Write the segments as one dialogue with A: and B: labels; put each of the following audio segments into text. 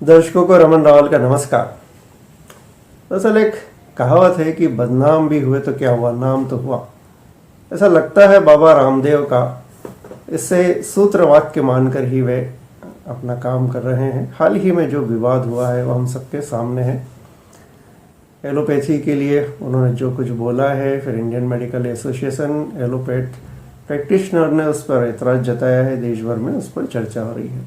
A: दर्शकों को रमन रावल का नमस्कार। दरअसल एक कहावत है कि बदनाम भी हुए तो क्या हुआ, नाम तो हुआ। ऐसा लगता है बाबा रामदेव का इससे सूत्र वाक्य मानकर ही वे अपना काम कर रहे हैं। हाल ही में जो विवाद हुआ है वो हम सबके सामने है। एलोपैथी के लिए उन्होंने जो कुछ बोला है, फिर Indian medical association allopath practitioner ने उस पर एतराज जताया है, देश भर में उस पर चर्चा हो रही है।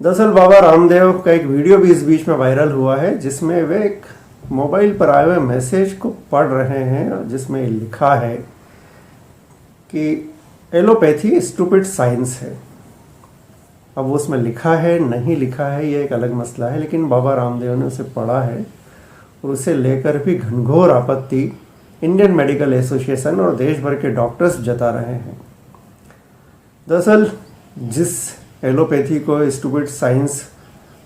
A: दरअसल बाबा रामदेव का एक वीडियो भी इस बीच में वायरल हुआ है, जिसमें वे एक मोबाइल पर आए हुए मैसेज को पढ़ रहे हैं, जिसमें लिखा है कि एलोपैथी स्टूपिड साइंस है। अब उसमें लिखा है नहीं लिखा है ये एक अलग मसला है, लेकिन बाबा रामदेव ने उसे पढ़ा है और उसे लेकर भी घनघोर आपत्ति इंडियन मेडिकल एसोसिएशन और देश भर के डॉक्टर्स जता रहे हैं। दरअसल जिस एलोपैथी को स्टूपिड साइंस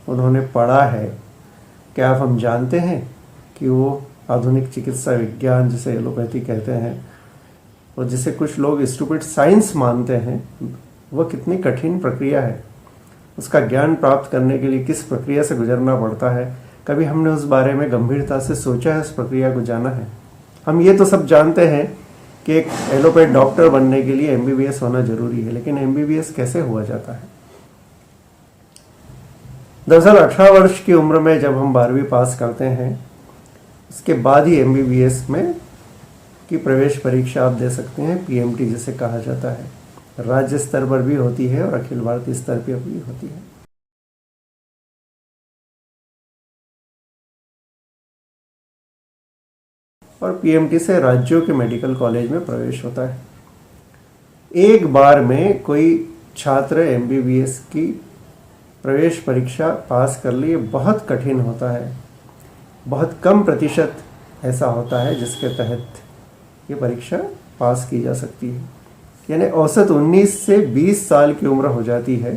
A: उन्होंने पढ़ा है, क्या आप हम जानते हैं कि वो आधुनिक चिकित्सा विज्ञान जिसे एलोपैथी कहते हैं और जिसे कुछ लोग स्टूपिड साइंस मानते हैं, वह कितनी कठिन प्रक्रिया है। उसका ज्ञान प्राप्त करने के लिए किस प्रक्रिया से गुजरना पड़ता है, कभी हमने उस बारे में गंभीरता से सोचा है, उस प्रक्रिया को जाना है। हम ये तो सब जानते हैं कि एक एलोपैथ डॉक्टर बनने के लिए एमबीबीएस होना जरूरी है, लेकिन एमबीबीएस कैसे हुआ जाता है। दरअसल 18 वर्ष की उम्र में जब हम 12वीं पास करते हैं, उसके बाद ही एमबीबीएस में की प्रवेश परीक्षा आप दे सकते हैं, पीएमटी जिसे कहा जाता है। राज्य स्तर पर भी होती है और अखिल भारतीय स्तर पर भी होती है। और पीएमटी से राज्यों के मेडिकल कॉलेज में प्रवेश होता है। एक बार में कोई छात्र एमबीबीएस की प्रवेश परीक्षा पास कर लिए बहुत कठिन होता है। बहुत कम प्रतिशत ऐसा होता है जिसके तहत ये परीक्षा पास की जा सकती है। यानी औसत 19 से 20 साल की उम्र हो जाती है।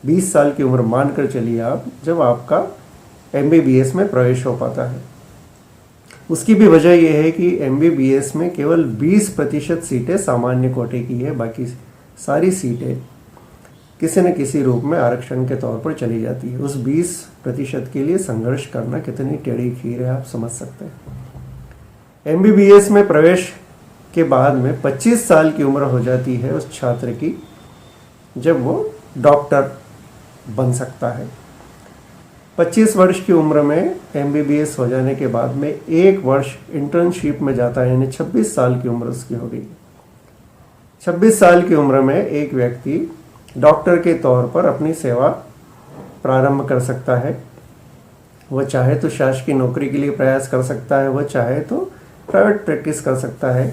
A: 20 साल की उम्र मानकर चलिए आप, जब आपका एमबीबीएस में प्रवेश हो पाता है। उसकी भी वजह यह है कि एमबीबीएस में केवल 20% सीटें सामान्य कोटे की है, बाकी सारी सीटें किसी न किसी रूप में आरक्षण के तौर पर चली जाती है। उस 20% के लिए संघर्ष करना कितनी टेढ़ी खीर है, आप समझ सकते हैं। एमबीबीएस में प्रवेश के बाद में 25 साल की उम्र हो जाती है उस छात्र की, जब वो डॉक्टर बन सकता है। 25 वर्ष की उम्र में एमबीबीएस हो जाने के बाद में 1 वर्ष इंटर्नशिप में जाता है, यानी 26 साल की उम्र उसकी हो गई। 26 साल की उम्र में एक व्यक्ति डॉक्टर के तौर पर अपनी सेवा प्रारंभ कर सकता है। वह चाहे तो शासकीय नौकरी के लिए प्रयास कर सकता है, वह चाहे तो प्राइवेट प्रैक्टिस कर सकता है,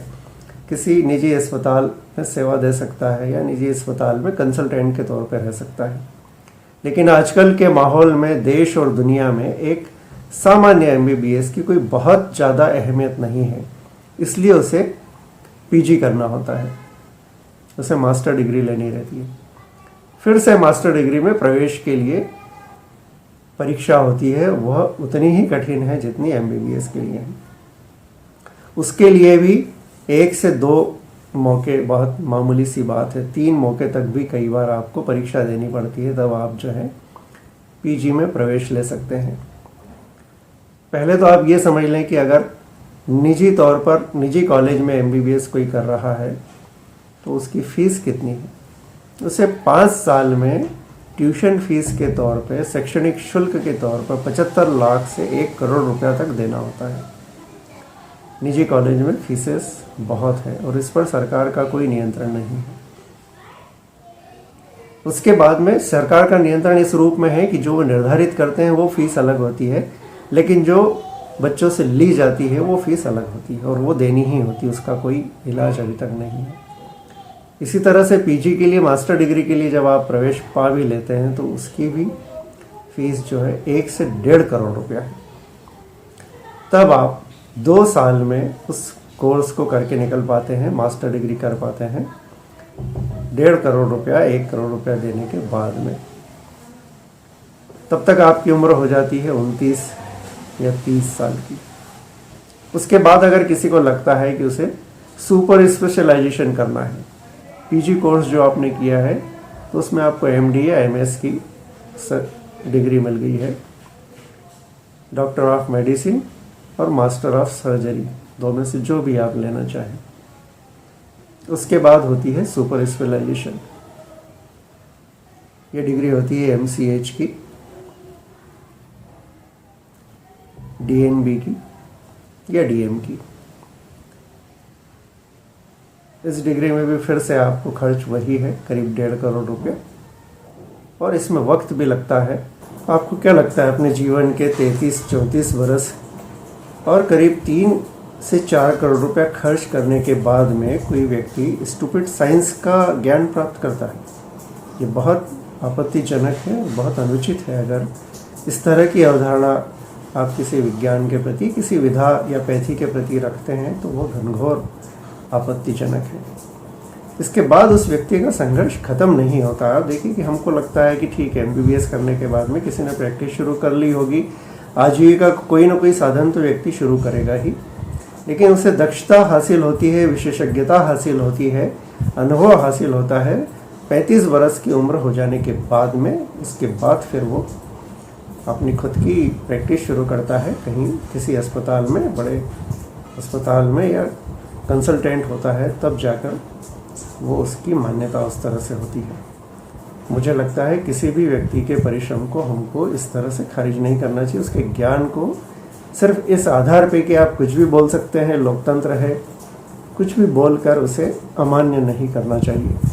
A: किसी निजी अस्पताल में सेवा दे सकता है या निजी अस्पताल में कंसल्टेंट के तौर पर रह सकता है। लेकिन आजकल के माहौल में देश और दुनिया में एक सामान्य एमबीबीएस की कोई बहुत ज़्यादा अहमियत नहीं है, इसलिए उसे पीजी करना होता है, उसे मास्टर डिग्री लेनी रहती है। फिर से मास्टर डिग्री में प्रवेश के लिए परीक्षा होती है, वह उतनी ही कठिन है जितनी एमबीबीएस के लिए है। उसके लिए भी 1 से 2 मौके बहुत मामूली सी बात है, 3 मौके तक भी कई बार आपको परीक्षा देनी पड़ती है, तब आप जो है पीजी में प्रवेश ले सकते हैं। पहले तो आप ये समझ लें कि अगर निजी तौर पर निजी कॉलेज में एमबीबीएस कोई कर रहा है तो उसकी फीस कितनी है। उसे 5 साल में ट्यूशन फीस के तौर पे, शैक्षणिक शुल्क के तौर पर 75 लाख से 1 करोड़ रुपया तक देना होता है। निजी कॉलेज में फीसेस बहुत है और इस पर सरकार का कोई नियंत्रण नहीं है। उसके बाद में सरकार का नियंत्रण इस रूप में है कि जो वो निर्धारित करते हैं वो फीस अलग होती है, लेकिन जो बच्चों से ली जाती है वो फीस अलग होती है और वो देनी ही होती है, उसका कोई इलाज अभी तक नहीं है। इसी तरह से पीजी के लिए, मास्टर डिग्री के लिए जब आप प्रवेश पा भी लेते हैं तो उसकी भी फीस जो है 1 से 1.5 करोड़ रुपया है। तब आप 2 साल में उस कोर्स को करके निकल पाते हैं, मास्टर डिग्री कर पाते हैं। 1.5 करोड़ रुपया, 1 करोड़ रुपया देने के बाद में तब तक आपकी उम्र हो जाती है 29 या 30 साल की। उसके बाद अगर किसी को लगता है कि उसे सुपर स्पेशलाइजेशन करना है, पीजी कोर्स जो आपने किया है तो उसमें आपको एमडी या एमएस की डिग्री मिल गई है, डॉक्टर ऑफ मेडिसिन और मास्टर ऑफ सर्जरी, दो में से जो भी आप लेना चाहें। उसके बाद होती है सुपर स्पेशलाइजेशन। ये डिग्री होती है MCH की, DNB की या DM की। इस डिग्री में भी फिर से आपको खर्च वही है, करीब 1.5 करोड़ रुपये, और इसमें वक्त भी लगता है। आपको क्या लगता है अपने जीवन के 33-34 वर्ष और करीब 3 से 4 करोड़ रुपया खर्च करने के बाद में कोई व्यक्ति स्टूपिड साइंस का ज्ञान प्राप्त करता है? ये बहुत आपत्तिजनक है, बहुत अनुचित है। अगर इस तरह की अवधारणा आप किसी विज्ञान के प्रति, किसी विधा या पैथी के प्रति रखते हैं तो वो घनघोर आपत्तिजनक है। इसके बाद उस व्यक्ति का संघर्ष खत्म नहीं होता। आप देखिए कि हमको लगता है कि ठीक है, MBBS करने के बाद में किसी ने प्रैक्टिस शुरू कर ली होगी, आजीविका का कोई ना कोई साधन तो व्यक्ति शुरू करेगा ही, लेकिन उसे दक्षता हासिल होती है, विशेषज्ञता हासिल होती है, अनुभव हासिल होता है 35 वर्ष की उम्र हो जाने के बाद में। इसके बाद फिर वो अपनी खुद की प्रैक्टिस शुरू करता है, कहीं किसी अस्पताल में, बड़े अस्पताल में, या कंसल्टेंट होता है, तब जाकर वो उसकी मान्यता उस तरह से होती है। मुझे लगता है किसी भी व्यक्ति के परिश्रम को हमको इस तरह से खारिज नहीं करना चाहिए, उसके ज्ञान को सिर्फ इस आधार पे कि आप कुछ भी बोल सकते हैं, लोकतंत्र है, कुछ भी बोलकर उसे अमान्य नहीं करना चाहिए।